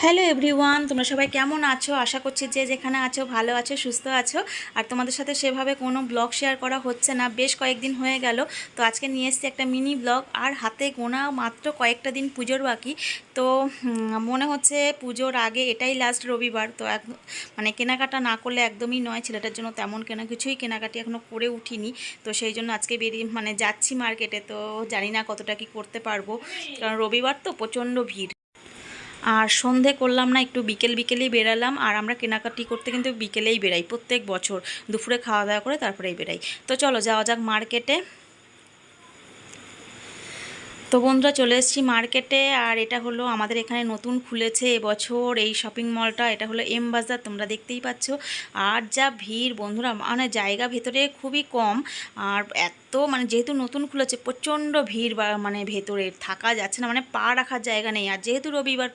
Hello everyone, তোমরা সবাই কেমন আছো? আশা করছি যে যেখানে আছো ভালো আছো, সুস্থ আছো। আর তোমাদের সাথে সেভাবে কোনো ব্লগ শেয়ার করা হচ্ছে না, বেশ কয়েকদিন হয়ে গেল। তো আজকে নিয়ে এসেছি একটা মিনি ব্লগ। আর হাতে গোনা মাত্র কয়েকটা দিন পুজোর বাকি। তো মনে হচ্ছে পুজোর আগে এটাই লাস্ট রবিবার। তো মানে কেনাকাটা না করলে একদমই নয়, ছেলেটার জন্য তেমন কিছুই কেনাকাটি এখনও করে উঠিনি। তো সেই জন্য আজকে যাচ্ছি মার্কেটে। তো জানি না কতটা কি করতে পারবো, কারণ রবিবার তো প্রচণ্ড ভিড়। আর সন্ধে করলাম না, একটু বিকেলেই বেরালাম। আর আমরা কেনাকাটি করতে কিন্তু বিকেলেই বেরাই প্রত্যেক বছর, দুপুরে খাওয়া দাওয়া করে তারপরেই বেরাই। তো চলো যাওয়া যাক মার্কেটে। তো বন্ধুরা, চলে এসেছি মার্কেটে। আর এটা হলো আমাদের এখানে নতুন খুলেছে এবছর এই শপিং মলটা। এটা হলো এম বাজার, তোমরা দেখতেই পাচ্ছ। আর যা ভিড় বন্ধুরা, মানে জায়গা ভেতরে খুবই কম। আর এত মানে যেহেতু নতুন খুলেছে প্রচণ্ড ভিড়, বা মানে ভেতরে থাকা যাচ্ছে না, মানে পা রাখার জায়গা নেই। আর যেহেতু রবিবার